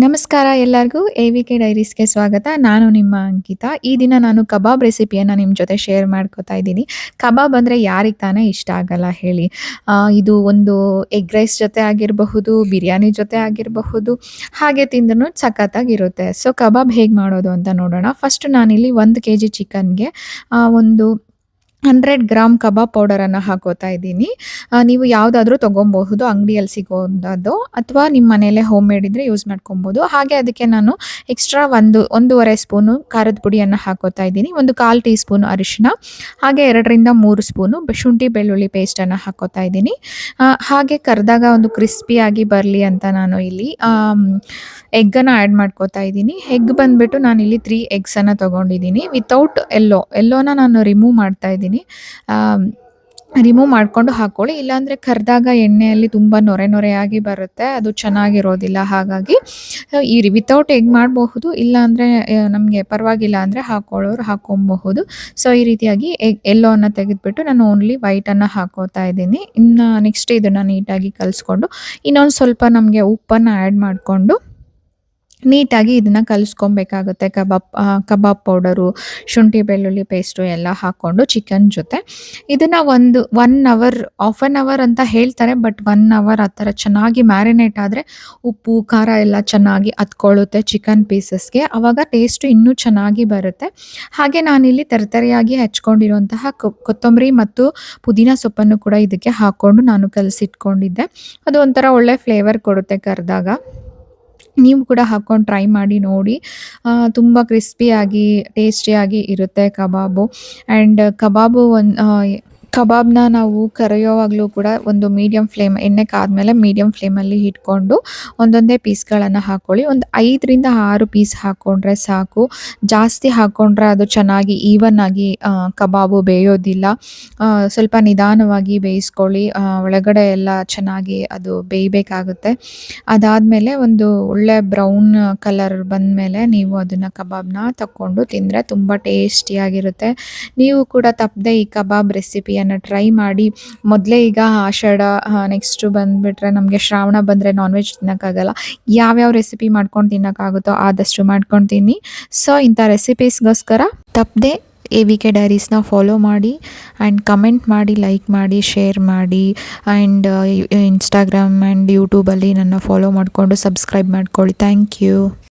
ನಮಸ್ಕಾರ ಎಲ್ಲರಿಗೂ ಎ.ವಿ.ಕೆ ಡೈರೀಸ್‌ಗೆ ಸ್ವಾಗತ. ನಾನು ನಿಮ್ಮ ಅಂಕಿತಾ. ಈ ದಿನ ನಾನು ಕಬಾಬ್ ರೆಸಿಪಿಯನ್ನು ನಿಮ್ಮ ಜೊತೆ ಶೇರ್ ಮಾಡ್ಕೋತಾ ಇದ್ದೀನಿ. ಕಬಾಬ್ ಅಂದರೆ ಯಾರಿಗೆ ತಾನೇ ಇಷ್ಟ ಆಗಲ್ಲ ಹೇಳಿ. ಇದು ಒಂದು ಎಗ್ ರೈಸ್ ಜೊತೆ ಆಗಿರಬಹುದು, ಬಿರಿಯಾನಿ ಜೊತೆ ಆಗಿರಬಹುದು, ಹಾಗೆ ತಿಂದ್ರೂ ಸಖತ್ತಾಗಿರುತ್ತೆ. ಸೊ ಕಬಾಬ್ ಹೇಗೆ ಮಾಡೋದು ಅಂತ ನೋಡೋಣ. ಫಸ್ಟ್ ನಾನಿಲ್ಲಿ 1 ಕೆಜಿ ಚಿಕನ್‌ಗೆ ಒಂದು 100 ಗ್ರಾಮ್ ಕಬಾಬ್ ಪೌಡರನ್ನು ಹಾಕೋತಾ ಇದ್ದೀನಿ. ನೀವು ಯಾವುದಾದ್ರೂ ತೊಗೊಬಹುದು ಅಂಗಡಿಯಲ್ಲಿ ಸಿಗೋಂಥದ್ದು ಅಥವಾ ನಿಮ್ಮ ಮನೆಯಲ್ಲೇ ಹೋಮ್ ಮೇಡ್ ಇದ್ದರೆ ಯೂಸ್ ಮಾಡ್ಕೊಬೋದು. ಹಾಗೆ ಅದಕ್ಕೆ ನಾನು ಎಕ್ಸ್ಟ್ರಾ ಒಂದೂವರೆ ಸ್ಪೂನು ಖಾರದ ಪುಡಿಯನ್ನು ಹಾಕೋತಾ ಇದ್ದೀನಿ. 1/4 ಟೀ ಸ್ಪೂನು ಅರಿಶಿನ, ಹಾಗೆ 2ರಿಂದ 3 ಸ್ಪೂನು ಶುಂಠಿ ಬೆಳ್ಳುಳ್ಳಿ ಪೇಸ್ಟನ್ನು ಹಾಕೋತಾ ಇದ್ದೀನಿ. ಹಾಗೆ ಕರೆದಾಗ ಒಂದು ಕ್ರಿಸ್ಪಿಯಾಗಿ ಬರಲಿ ಅಂತ ನಾನು ಇಲ್ಲಿ ಎಗ್ಗನ್ನು ಆ್ಯಡ್ ಮಾಡ್ಕೋತಾ ಇದ್ದೀನಿ. ಎಗ್ ಬಂದುಬಿಟ್ಟು ನಾನಿಲ್ಲಿ 3 ಎಗ್ಸನ್ನು ತೊಗೊಂಡಿದ್ದೀನಿ. ವಿತೌಟ್ ಎಲ್ಲೋನ ನಾನು ರಿಮೂವ್ ಮಾಡ್ತಾ ಇದ್ದೀನಿ. ರಿಮೂವ್ ಮಾಡಿಕೊಂಡು ಹಾಕ್ಕೊಳ್ಳಿ. ಇಲ್ಲಾಂದರೆ ಕರೆದಾಗ ಎಣ್ಣೆಯಲ್ಲಿ ತುಂಬ ನೊರೆಯಾಗಿ ಬರುತ್ತೆ, ಅದು ಚೆನ್ನಾಗಿರೋದಿಲ್ಲ. ಹಾಗಾಗಿ ವಿತೌಟ್ ಎಗ್ ಮಾಡಬಹುದು, ಇಲ್ಲಾಂದರೆ ನಮಗೆ ಪರವಾಗಿಲ್ಲ ಅಂದರೆ ಹಾಕ್ಕೊಳ್ಳೋರು ಹಾಕ್ಕೊಬಹುದು. ಸೊ ಈ ರೀತಿಯಾಗಿ ಎಲ್ಲೋನ ತೆಗೆದುಬಿಟ್ಟು ನಾನು ಓನ್ಲಿ ವೈಟನ್ನು ಹಾಕೋತಾ ಇದ್ದೀನಿ. ಇನ್ನು ನೆಕ್ಸ್ಟ್ ಇದನ್ನು ನೀಟಾಗಿ ಕಲಿಸ್ಕೊಂಡು ಇನ್ನೊಂದು ಸ್ವಲ್ಪ ನಮಗೆ ಉಪ್ಪನ್ನು ಆ್ಯಡ್ ಮಾಡಿಕೊಂಡು ನೀಟಾಗಿ ಇದನ್ನು ಕಲಿಸ್ಕೊಬೇಕಾಗುತ್ತೆ. ಕಬಾಬ್ ಪೌಡರು, ಶುಂಠಿ ಬೆಳ್ಳುಳ್ಳಿ ಪೇಸ್ಟು ಎಲ್ಲ ಹಾಕ್ಕೊಂಡು ಚಿಕನ್ ಜೊತೆ ಇದನ್ನು 1 ಅವರ್, ಹಾಫ್ ಆನ್ ಅವರ್ ಅಂತ ಹೇಳ್ತಾರೆ, ಬಟ್ 1 ಅವರ್ ಆ ಥರ ಚೆನ್ನಾಗಿ ಮ್ಯಾರಿನೇಟ್ ಆದರೆ ಉಪ್ಪು ಖಾರ ಎಲ್ಲ ಚೆನ್ನಾಗಿ ಹತ್ಕೊಳ್ಳುತ್ತೆ ಚಿಕನ್ ಪೀಸಸ್ಗೆ. ಆವಾಗ ಟೇಸ್ಟು ಇನ್ನೂ ಚೆನ್ನಾಗಿ ಬರುತ್ತೆ. ಹಾಗೆ ನಾನಿಲ್ಲಿ ತರತರಿಯಾಗಿ ಹೆಚ್ಕೊಂಡಿರುವಂತಹ ಕೊತ್ತಂಬರಿ ಮತ್ತು ಪುದೀನ ಸೊಪ್ಪನ್ನು ಕೂಡ ಇದಕ್ಕೆ ಹಾಕ್ಕೊಂಡು ನಾನು ಕಲಸಿಟ್ಕೊಂಡಿದ್ದೆ. ಅದು ಒಂಥರ ಒಳ್ಳೆ ಫ್ಲೇವರ್ ಕೊಡುತ್ತೆ ಕರೆದಾಗ. ನೀವು ಕೂಡ ಹಾಕ್ಕೊಂಡು ಟ್ರೈ ಮಾಡಿ ನೋಡಿ. ತುಂಬ ಕ್ರಿಸ್ಪಿಯಾಗಿ ಟೇಸ್ಟಿಯಾಗಿ ಇರುತ್ತೆ ಕಬಾಬು. ಆ್ಯಂಡ್ ಕಬಾಬ್ನ ನಾವು ಕರಿಯೋವಾಗಲೂ ಕೂಡ ಒಂದು ಎಣ್ಣೆ ಕಾದ್ಮೇಲೆ ಮೀಡಿಯಮ್ ಫ್ಲೇಮಲ್ಲಿ ಇಟ್ಕೊಂಡು ಒಂದೊಂದೇ ಪೀಸ್ಗಳನ್ನು ಹಾಕ್ಕೊಳ್ಳಿ. ಒಂದು 5ರಿಂದ 6 ಪೀಸ್ ಹಾಕ್ಕೊಂಡ್ರೆ ಸಾಕು. ಜಾಸ್ತಿ ಹಾಕ್ಕೊಂಡ್ರೆ ಅದು ಚೆನ್ನಾಗಿ ಈವನ್ ಆಗಿ ಕಬಾಬು ಬೇಯೋದಿಲ್ಲ. ಸ್ವಲ್ಪ ನಿಧಾನವಾಗಿ ಬೇಯಿಸ್ಕೊಳ್ಳಿ. ಒಳಗಡೆ ಎಲ್ಲ ಚೆನ್ನಾಗಿ ಅದು ಬೇಯಬೇಕಾಗುತ್ತೆ. ಅದಾದಮೇಲೆ ಒಂದು ಒಳ್ಳೆ ಬ್ರೌನ್ ಕಲರ್ ಬಂದಮೇಲೆ ನೀವು ಅದನ್ನು ಕಬಾಬ್ನ ತಗೊಂಡು ತಿಂದರೆ ತುಂಬ ಟೇಸ್ಟಿಯಾಗಿರುತ್ತೆ. ನೀವು ಕೂಡ ತಪ್ಪದೆ ಈ ಕಬಾಬ್ ರೆಸಿಪಿಯನ್ನು ಟ್ರೈ ಮಾಡಿ. ಮೊದಲೇ ಈಗ ಆಷಾಢ, ನೆಕ್ಸ್ಟು ಬಂದುಬಿಟ್ರೆ ನಮಗೆ ಶ್ರಾವಣ ಬಂದರೆ ನಾನ್ ವೆಜ್ ತಿನ್ನೋಕ್ಕಾಗಲ್ಲ. ಯಾವ್ಯಾವ ರೆಸಿಪಿ ಮಾಡ್ಕೊಂಡು ತಿನ್ನೋಕ್ಕಾಗುತ್ತೋ ಆದಷ್ಟು ಮಾಡ್ಕೊಂಡು ತಿನ್ನಿ. ಸೊ ಇಂಥ ರೆಸಿಪೀಸ್ಗೋಸ್ಕರ ತಪ್ಪದೆ ಎ.ವಿ.ಕೆ ಡೈರೀಸ್ನ ಫಾಲೋ ಮಾಡಿ ಆ್ಯಂಡ್ ಕಮೆಂಟ್ ಮಾಡಿ, ಲೈಕ್ ಮಾಡಿ, ಶೇರ್ ಮಾಡಿ. ಆ್ಯಂಡ್ ಇನ್ಸ್ಟಾಗ್ರಾಮ್ ಆ್ಯಂಡ್ ಯೂಟ್ಯೂಬಲ್ಲಿ ನನ್ನ ಫಾಲೋ ಮಾಡಿಕೊಂಡು ಸಬ್ಸ್ಕ್ರೈಬ್ ಮಾಡ್ಕೊಳ್ಳಿ. Thank you.